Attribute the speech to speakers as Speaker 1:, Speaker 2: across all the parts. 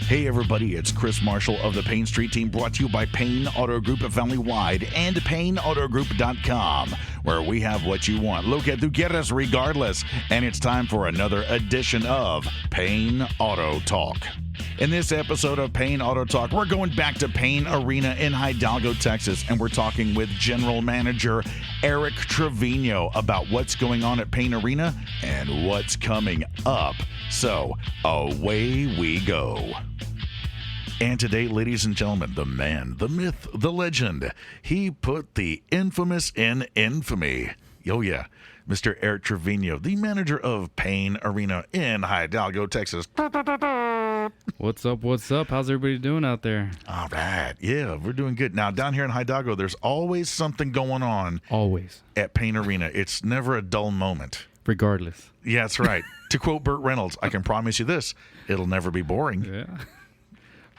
Speaker 1: Hey everybody, it's Chris Marshall of the Payne Street Team, brought to you by Payne Auto Group family-wide and PayneAutoGroup.com, where we have what you want. Lo que tú quieres regardless. And it's time for another edition of Payne Auto Talk. In this episode of Payne Auto Talk, we're going back to Payne Arena in Hidalgo, Texas, and we're talking with General Manager Eric Treviño about what's going on at Payne Arena and what's coming up. So, away we go. And today, ladies and gentlemen, the man, the myth, the legend, he put the infamous in infamy. Oh, yeah. Mr. Eric Treviño, the manager of Payne Arena in Hidalgo, Texas.
Speaker 2: What's up? What's up? How's everybody doing out there?
Speaker 1: All right. Yeah, we're doing good. Now, down here in Hidalgo, there's always something going on.
Speaker 2: Always.
Speaker 1: At Payne Arena. It's never a dull moment.
Speaker 2: Regardless.
Speaker 1: Yeah, that's right. To quote Burt Reynolds, I can promise you this, it'll never be boring.
Speaker 2: Yeah.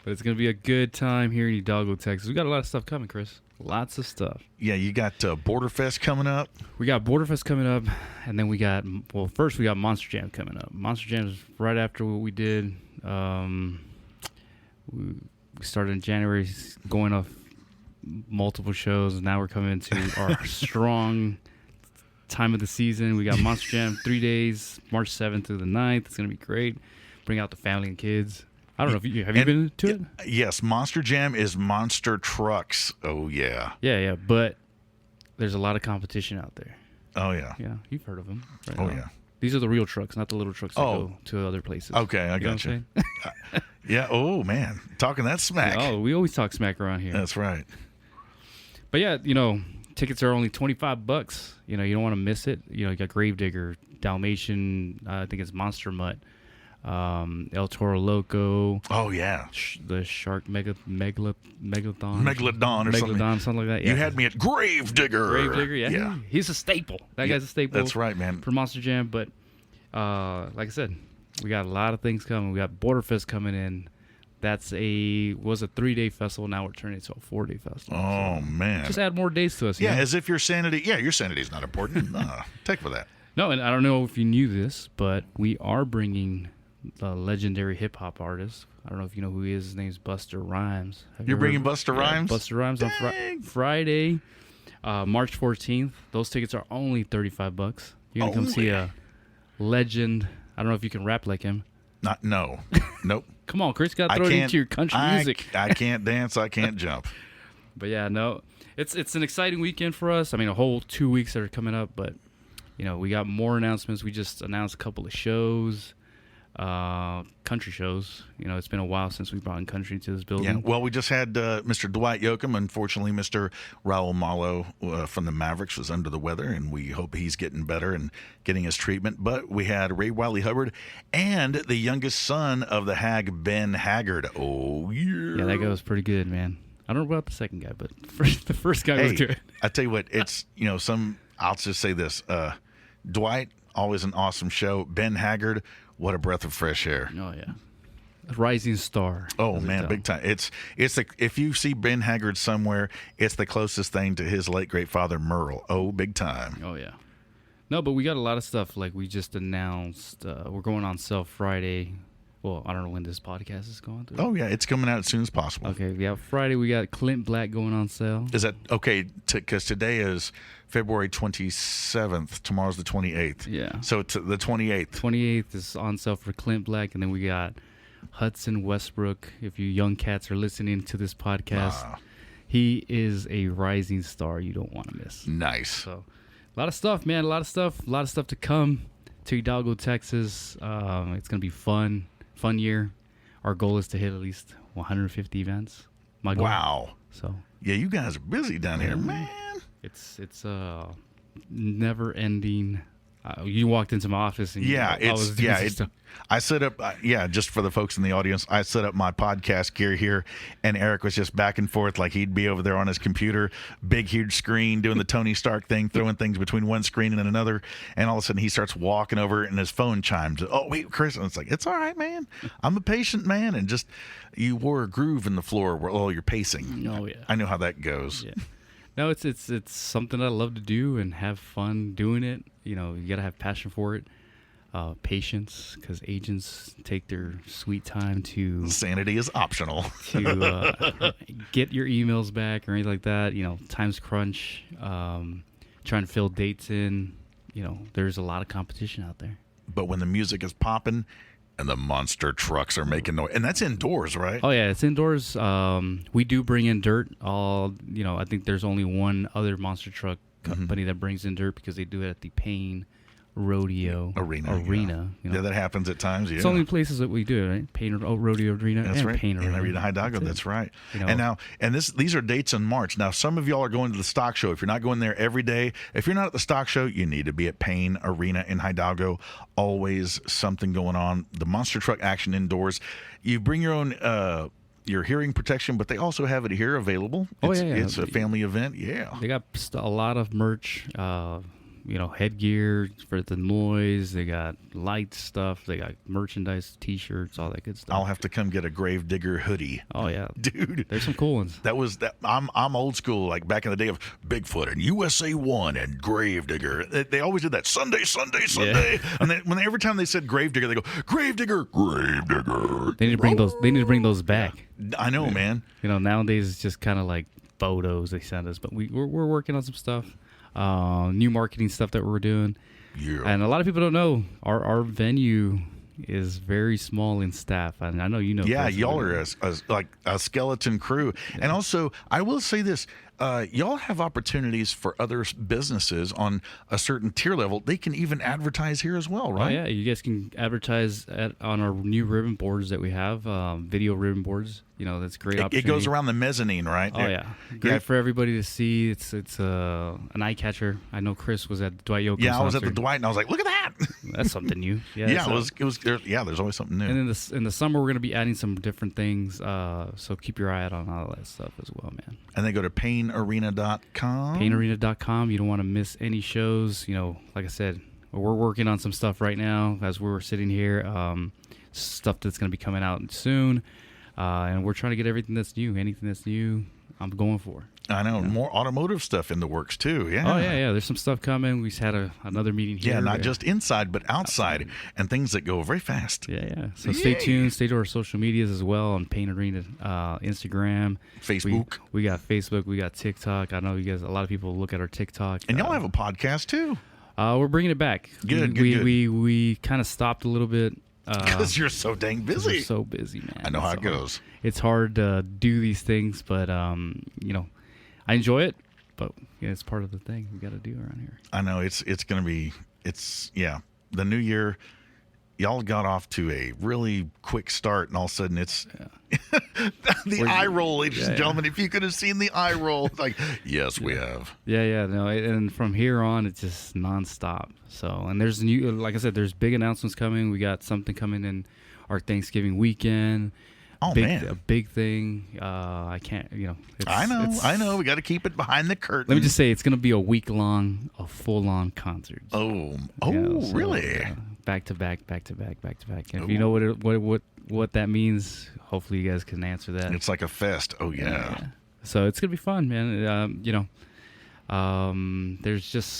Speaker 2: But it's going to be a good time here in Hidalgo, Texas. We got a lot of stuff coming, Chris. Lots of stuff.
Speaker 1: Yeah, you got Border Fest coming up.
Speaker 2: We got Border Fest coming up, and then we got, well, first we got Monster Jam coming up. Monster Jam is right after what we did. We started in January, going off multiple shows, and now we're coming into our strong time of the season. We got Monster Jam 3 days, March 7th through the 9th. It's going to be great. Bring out the family and kids. I don't know if you have you been to it?
Speaker 1: Yes, Monster Jam is monster trucks. Oh yeah.
Speaker 2: Yeah, but there's a lot of competition out there.
Speaker 1: Oh yeah.
Speaker 2: Yeah, you've heard of them. Right
Speaker 1: Oh
Speaker 2: now.
Speaker 1: yeah.
Speaker 2: These are the real trucks, not the little trucks that go to other places.
Speaker 1: Okay, I got you. Yeah. Oh man, talking that smack.
Speaker 2: Oh, we always talk smack around here.
Speaker 1: That's right.
Speaker 2: But yeah, tickets are only $25. You don't want to miss it. You got Gravedigger, Dalmatian. I think it's Monster Mutt. El Toro Loco.
Speaker 1: Oh yeah,
Speaker 2: the Shark Megalodon
Speaker 1: or something.
Speaker 2: Something like that. Yeah.
Speaker 1: You had me at Gravedigger.
Speaker 2: Yeah. He's a staple. That guy's a staple.
Speaker 1: That's right, man.
Speaker 2: For Monster Jam, but like I said, we got a lot of things coming. We got Border Fest coming in. That's was a 3-day festival. Now we're turning it to a 4-day festival.
Speaker 1: Oh man!
Speaker 2: Just add more days to us.
Speaker 1: Yeah, as if your sanity. Yeah, your sanity is not important. Take for that.
Speaker 2: No, and I don't know if you knew this, but we are bringing a legendary hip hop artist. I don't know if you know who he is. His name's Busta Rhymes.
Speaker 1: You're bringing Busta Rhymes?
Speaker 2: Busta Rhymes on Friday, March 14th. Those tickets are only $35. You're going to come see a legend. I don't know if you can rap like him.
Speaker 1: No. Nope.
Speaker 2: Come on, Chris. Got to throw it into your country music.
Speaker 1: I can't dance. I can't jump.
Speaker 2: But yeah, no. It's an exciting weekend for us. I mean, a whole 2 weeks that are coming up. But, we got more announcements. We just announced a couple of shows. Country shows. It's been a while since we brought in country to this building.
Speaker 1: Yeah, well, we just had Mr. Dwight Yoakam. Unfortunately, Mr. Raul Malo from the Mavericks was under the weather, and we hope he's getting better and getting his treatment. But we had Ray Wiley Hubbard and the youngest son of the Hag, Ben Haggard. Oh, yeah.
Speaker 2: Yeah, that guy was pretty good, man. I don't know about the second guy, but the first guy was good.
Speaker 1: I tell you what, it's, I'll just say this. Dwight, always an awesome show. Ben Haggard, what a breath of fresh air.
Speaker 2: Oh, yeah. A rising star.
Speaker 1: Oh, man, big time. It's if you see Ben Haggard somewhere, it's the closest thing to his late, great father, Merle. Oh, big time.
Speaker 2: Oh, yeah. No, but we got a lot of stuff. Like we just announced, we're going on sale Friday. Well, I don't know when this podcast is going through.
Speaker 1: Oh, yeah, it's coming out as soon as possible.
Speaker 2: Okay, yeah, Friday we got Clint Black going on sale.
Speaker 1: Is that, okay, because today is February 27th. Tomorrow's the 28th.
Speaker 2: Yeah.
Speaker 1: So the 28th.
Speaker 2: 28th is on sale for Clint Black, and then we got Hudson Westbrook. If you young cats are listening to this podcast, he is a rising star you don't want to miss.
Speaker 1: Nice.
Speaker 2: So, a lot of stuff, man, a lot of stuff to come to Hidalgo, Texas. It's going to be fun year. Our goal is to hit at least 150 events. My goal.
Speaker 1: Wow.
Speaker 2: So
Speaker 1: yeah, you guys are busy down here, man.
Speaker 2: It's never ending. You walked into my office and
Speaker 1: I set up just for the folks in the audience, I set up my podcast gear here, and Eric was just back and forth like he'd be over there on his computer, big huge screen, doing the Tony Stark thing, throwing things between one screen and another, and all of a sudden he starts walking over and his phone chimes. Oh wait, Chris, and it's like, it's all right, man. I'm a patient man, and just you wore a groove in the floor while you're pacing.
Speaker 2: Oh yeah,
Speaker 1: I know how that goes.
Speaker 2: Yeah. No, it's something I love to do and have fun doing it. You got to have passion for it. patience, because agents take their sweet time to
Speaker 1: Sanity is optional.
Speaker 2: Get your emails back or anything like that. Times crunch, trying to fill dates in. There's a lot of competition out there.
Speaker 1: But when the music is popping and the monster trucks are making noise, and that's indoors, right?
Speaker 2: Oh yeah, it's indoors. We do bring in dirt. I think there's only one other monster truck company that brings in dirt, because they do it at the Payne Rodeo Arena.
Speaker 1: Yeah, that happens at times. Yeah,
Speaker 2: it's only places that we do it, right? Payne Rodeo Arena.
Speaker 1: That's
Speaker 2: and
Speaker 1: right.
Speaker 2: Payne Arena,
Speaker 1: Hidalgo. That's right. These are dates in March. Now, some of y'all are going to the stock show. If you're not going there every day, if you're not at the stock show, you need to be at Payne Arena in Hidalgo. Always something going on. The monster truck action indoors. You bring your own. Your hearing protection, but they also have it here available. It's a family event. Yeah,
Speaker 2: they got a lot of merch. Headgear for the noise. They got light stuff. They got merchandise, T-shirts, all that good stuff.
Speaker 1: I'll have to come get a Gravedigger hoodie.
Speaker 2: Oh yeah,
Speaker 1: dude,
Speaker 2: there's some cool ones.
Speaker 1: I'm old school, like back in the day of Bigfoot and USA One and Gravedigger. They always did that Sunday, yeah. And every time they said Gravedigger, they go Gravedigger.
Speaker 2: They need to bring those. They need to bring those back.
Speaker 1: I know, man.
Speaker 2: Nowadays it's just kind of like photos they send us, but we're working on some stuff. New marketing stuff that we're doing. Yeah. And a lot of people don't know our venue is very small in staff. And I know you know.
Speaker 1: Yeah, y'all are like a skeleton crew. Yeah. And also, I will say this. Y'all have opportunities for other businesses on a certain tier level. They can even advertise here as well, right?
Speaker 2: Oh, yeah. You guys can advertise on our new ribbon boards that we have, video ribbon boards. That's a great opportunity.
Speaker 1: It goes around the mezzanine, right?
Speaker 2: Oh, yeah. Great for everybody to see. It's an eye catcher. I know Chris was at the Dwight Yoakam.
Speaker 1: Yeah, I was at the Dwight, and I was like, look at that.
Speaker 2: That's something new.
Speaker 1: Yeah, it was. There's always something new.
Speaker 2: And then in the summer, we're going to be adding some different things. So keep your eye out on all that stuff as well, man.
Speaker 1: And they go to PayneArena.com.
Speaker 2: PayneArena.com. You don't want to miss any shows. Like I said, we're working on some stuff right now as we're sitting here. Stuff that's going to be coming out soon. And we're trying to get everything that's new. Anything that's new, I'm going for.
Speaker 1: I know. More automotive stuff in the works, too. Yeah.
Speaker 2: Oh, yeah. There's some stuff coming. We just had another meeting here.
Speaker 1: Yeah, not just inside, but outside. And things that go very fast.
Speaker 2: Yeah. So stay tuned. Stay to our social medias as well on Payne Arena, Instagram.
Speaker 1: Facebook.
Speaker 2: We got Facebook. We got TikTok. I know you guys, a lot of people look at our TikTok.
Speaker 1: And y'all have a podcast, too.
Speaker 2: We're bringing it back.
Speaker 1: Good.
Speaker 2: We kind of stopped a little bit.
Speaker 1: Because you're so dang busy.
Speaker 2: We're so busy, man.
Speaker 1: I know how it goes.
Speaker 2: It's hard to do these things, but I enjoy it. But it's part of the thing we got to do around here.
Speaker 1: I know it's going to be the new year. Y'all got off to a really quick start, and all of a sudden it's the eye roll, ladies and gentlemen. If you could have seen the eye roll, it's like, yes, we have.
Speaker 2: Yeah. No, and from here on, it's just nonstop. So, and there's like I said, there's big announcements coming. We got something coming in our Thanksgiving weekend.
Speaker 1: Oh, man.
Speaker 2: A big thing. I can't,
Speaker 1: I know. We got to keep it behind the curtain.
Speaker 2: Let me just say, it's going to be a week-long, a full-on concert.
Speaker 1: Really?
Speaker 2: Back to back. And if you know what that means, hopefully you guys can answer that.
Speaker 1: It's like a fest. Oh, yeah.
Speaker 2: So it's going to be fun, man. There's just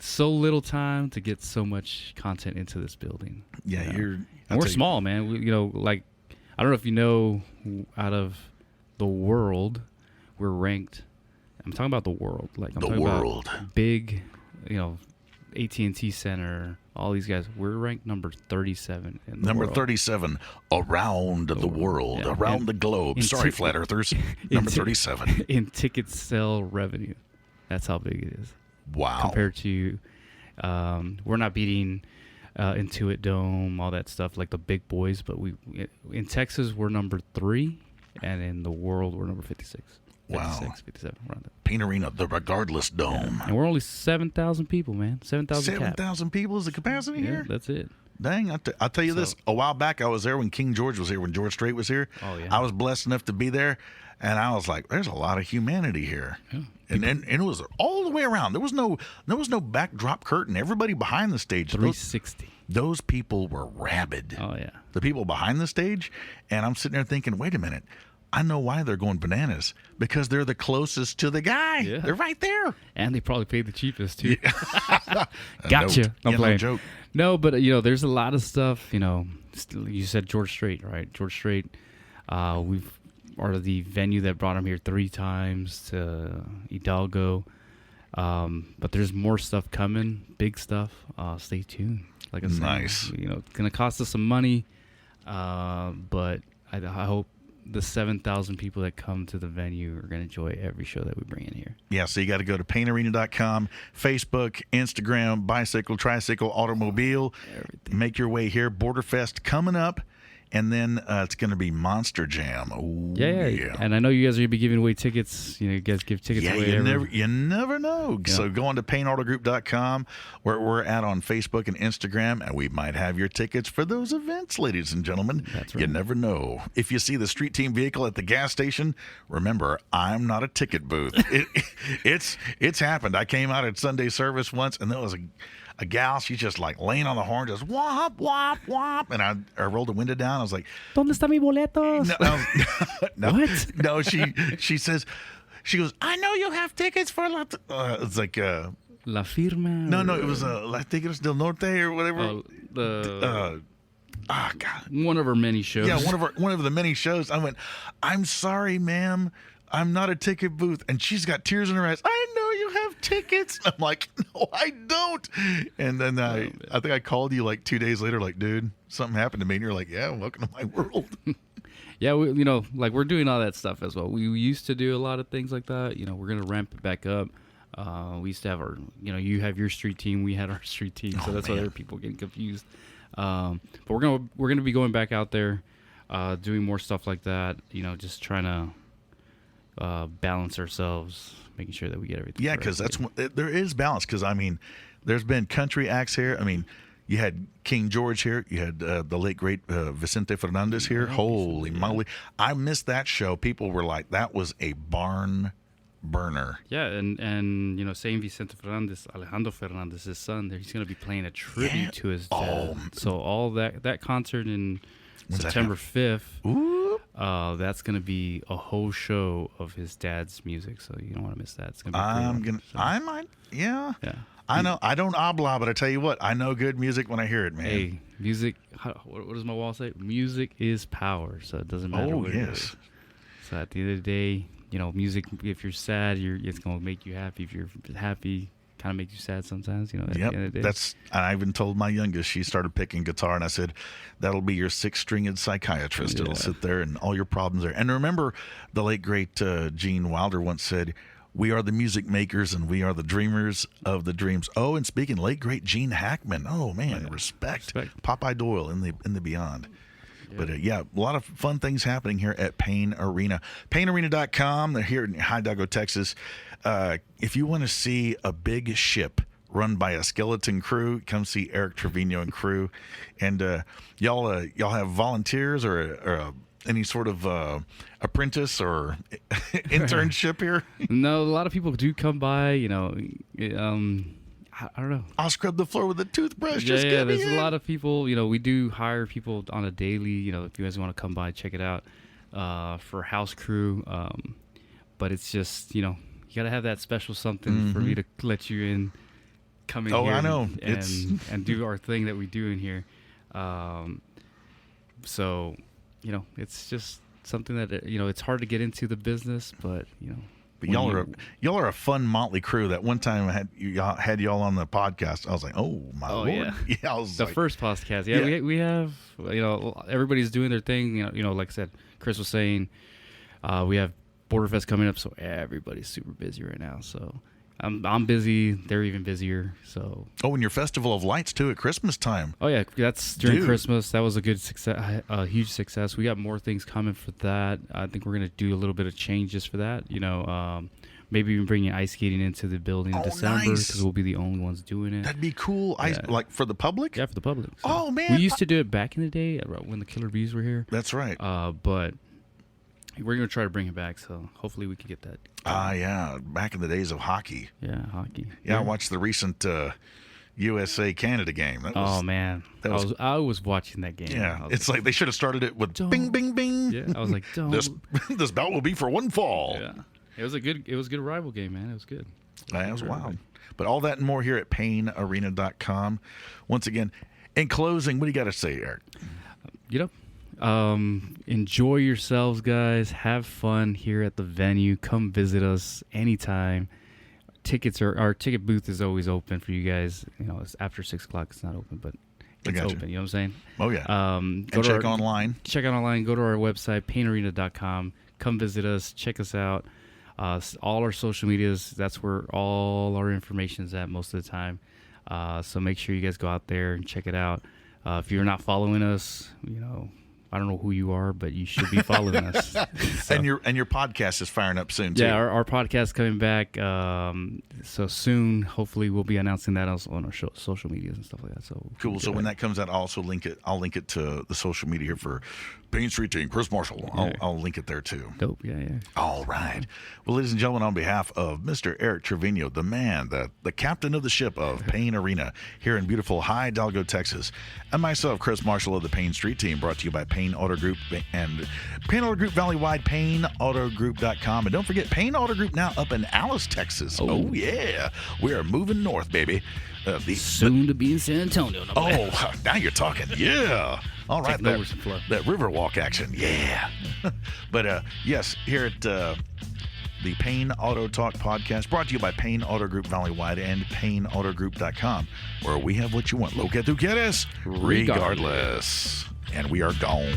Speaker 2: so little time to get so much content into this building.
Speaker 1: Yeah,
Speaker 2: we're small, man. I don't know if you know, out of the world, we're ranked. I'm talking about the world. Like I'm talking about big, AT&T Center, all these guys. We're ranked number 37 in the world.
Speaker 1: 37 around the world, around the globe. Sorry, flat earthers. Number 37
Speaker 2: in ticket sale revenue. That's how big it is.
Speaker 1: Wow.
Speaker 2: Compared to, we're not beating Intuit Dome, all that stuff, like the big boys. But in Texas, we're number 3, and in the world, we're number 56. 56, 57, around that.
Speaker 1: Payne Arena, the regardless dome.
Speaker 2: Yeah. And we're only 7,000 people, man.
Speaker 1: 7,000 people is the capacity here?
Speaker 2: That's it.
Speaker 1: Dang, I'll tell you this. A while back, I was there when King George was here, when George Strait was here.
Speaker 2: Oh, yeah.
Speaker 1: I was blessed enough to be there, and I was like, there's a lot of humanity here. Yeah. And it was all the way around. There was no backdrop curtain. Everybody behind the stage.
Speaker 2: 360.
Speaker 1: Those people were rabid.
Speaker 2: Oh, yeah.
Speaker 1: The people behind the stage, and I'm sitting there thinking, wait a minute. I know why they're going bananas, because they're the closest to the guy.
Speaker 2: Yeah.
Speaker 1: They're right there.
Speaker 2: And they probably paid the cheapest too. Gotcha. I'm
Speaker 1: No
Speaker 2: playing.
Speaker 1: joke.
Speaker 2: No, but there's a lot of stuff. You said George Strait, right? George Strait. We've are the venue that brought him here 3 times to Hidalgo. But there's more stuff coming, big stuff. Stay tuned. Like I said,
Speaker 1: Nice.
Speaker 2: It's gonna cost us some money, but I hope the 7,000 people that come to the venue are going to enjoy every show that we bring in here.
Speaker 1: Yeah, so you got to go to PayneArena.com, Facebook, Instagram, bicycle, tricycle, automobile.
Speaker 2: Everything.
Speaker 1: Make your way here. Borderfest coming up, and then it's going to be Monster Jam. Ooh,
Speaker 2: Yeah. And I know you guys are going to be giving away tickets. You guys give tickets away.
Speaker 1: You never know. Yeah. So go on to PayneAutoGroup.com, where we're at on Facebook and Instagram, and we might have your tickets for those events, ladies and gentlemen.
Speaker 2: That's right.
Speaker 1: You never know. If you see the Street Team vehicle at the gas station, remember, I'm not a ticket booth. It's happened. I came out at Sunday service once, and there was a gal, she's just like laying on the horn, just whop, whop, whop. And I rolled the window down. I was like,
Speaker 2: ¿Dónde está mi boletos?
Speaker 1: No,
Speaker 2: What?
Speaker 1: No, she says, she goes, I know you have tickets for it's like
Speaker 2: La Firma.
Speaker 1: no, it was La Tigres del Norte or whatever. God.
Speaker 2: One of our many shows.
Speaker 1: Yeah, one of the many shows. I went, I'm sorry, ma'am, I'm not a ticket booth. And she's got tears in her eyes. I know you have tickets. I'm like, no, I don't. And then I think I called you like 2 days later, like, dude, something happened to me. And you're like, yeah, welcome to my world.
Speaker 2: Yeah, we're doing all that stuff as well. We used to do a lot of things like that. We're going to ramp it back up. We used to have you have your street team, we had our street team. So that's why there are people getting confused. But we're going to be going back out there, doing more stuff like that, just trying to balance ourselves, making sure that we get everything.
Speaker 1: Yeah, because there is balance. Because I mean, there's been country acts here. I mean, you had King George here. You had the late great Vicente Fernandez here. Holy moly! I missed that show. People were like, that was a barn burner.
Speaker 2: Yeah, and saying Vicente Fernandez, Alejandro Fernandez's son, he's going to be playing a tribute to his dad. So all that concert in September 5th.
Speaker 1: Ooh.
Speaker 2: That's going to be a whole show of his dad's music, so you don't want to miss that. It's going to be
Speaker 1: I might, yeah.
Speaker 2: Yeah.
Speaker 1: I know, I don't habla, but I tell you what, I know good music when I hear it, man.
Speaker 2: Hey, music, what does my wall say? Music is power, so it doesn't matter what it is. So at the end of the day, music, if you're sad, it's going to make you happy. If you're happy, kind of makes you sad sometimes, at the end of the day.
Speaker 1: I even told my youngest, she started picking guitar, and I said, that'll be your 6-stringed psychiatrist.
Speaker 2: Yeah.
Speaker 1: It'll sit there and all your problems there. And remember, the late great Gene Wilder once said, we are the music makers and we are the dreamers of the dreams. Oh, and speaking, late great Gene Hackman. Oh man, respect. Popeye Doyle in the beyond. Yeah. But a lot of fun things happening here at Payne Arena. PayneArena.com. They're here in Hidalgo, Texas. If you want to see a big ship run by a skeleton crew, come see Eric Treviño and crew. And y'all have volunteers or any sort of apprentice or internship here?
Speaker 2: No, a lot of people do come by. I don't know.
Speaker 1: I'll scrub the floor with a toothbrush.
Speaker 2: Yeah, there's a lot of people. We do hire people on a daily. If you guys want to come by, check it out for house crew. But it's just you got to have that special something for me to let you in, come in here.
Speaker 1: I know.
Speaker 2: And do our thing that we do in here. So it's just something that it's hard to get into the business, but
Speaker 1: But y'all are a fun motley crew. That one time I had y'all on the podcast, I was like, oh my lord!
Speaker 2: Yeah,
Speaker 1: I was
Speaker 2: the first podcast. Yeah, we have everybody's doing their thing. Like I said, Chris was saying, we have Borderfest coming up, so everybody's super busy right now. So I'm busy. They're even busier. So
Speaker 1: and your Festival of Lights too at Christmas time.
Speaker 2: Oh yeah, that's during Christmas. That was a good success, a huge success. We got more things coming for that. I think we're gonna do a little bit of changes for that. Maybe even bringing ice skating into the building in December because we'll be the only ones doing it.
Speaker 1: That'd be cool. Yeah. Like for the public?
Speaker 2: Yeah, for the public. So
Speaker 1: oh man,
Speaker 2: we used to do it back in the day when the Killer Bees were here.
Speaker 1: That's right.
Speaker 2: But we're going to try to bring it back, so hopefully we can get that.
Speaker 1: Yeah, back in the days of hockey.
Speaker 2: Yeah, hockey.
Speaker 1: Yeah, I watched the recent, USA-Canada game.
Speaker 2: Oh, man. I was watching that game.
Speaker 1: Yeah, it's like they should have started it with bing, bing, bing.
Speaker 2: Yeah, I was like, don't.
Speaker 1: This bout will be for one fall.
Speaker 2: Yeah. It was a good rival game, man. It was good.
Speaker 1: That was wild. But all that and more here at PayneArena.com. Once again, in closing, what do you got to say, Eric?
Speaker 2: Enjoy yourselves, guys. Have fun here at the venue. Come visit us anytime. Our ticket booth is always open for you guys. It's after 6 o'clock. It's not open, but it's open. You know what I'm saying?
Speaker 1: Oh yeah. Check online.
Speaker 2: Check out online. Go to our website, PayneArena.com. Come visit us. Check us out. All our social medias. That's where all our information is at most of the time. So make sure you guys go out there and check it out. If you're not following us, I don't know who you are, but you should be following us. So,
Speaker 1: and your podcast is firing up soon too.
Speaker 2: Yeah, our podcast coming back so soon. Hopefully, we'll be announcing that also on our social medias and stuff like that. So
Speaker 1: cool. So when that comes out, I'll also link it. I'll link it to the social media here for Payne Street Team, Chris Marshall. I'll link it there too.
Speaker 2: Dope. Yeah.
Speaker 1: All right. Well, ladies and gentlemen, on behalf of Mr. Eric Treviño, the man, the captain of the ship of Payne Arena here in beautiful Hidalgo, Texas, and myself, Chris Marshall of the Payne Street Team, brought to you by Payne Auto Group and Payne Auto Group Valley-wide, PayneAutoGroup.com. And don't forget, Payne Auto Group now up in Alice, Texas. Oh yeah. We are moving north, baby.
Speaker 2: Soon to be in San Antonio.
Speaker 1: Now you're talking. Yeah. All right. That Riverwalk action. Yeah. But yes, here at the Payne Auto Talk podcast, brought to you by Payne Auto Group Valley-wide and PayneAutoGroup.com, where we have what you want. Lo que tú quieres, regardless. And we are gone.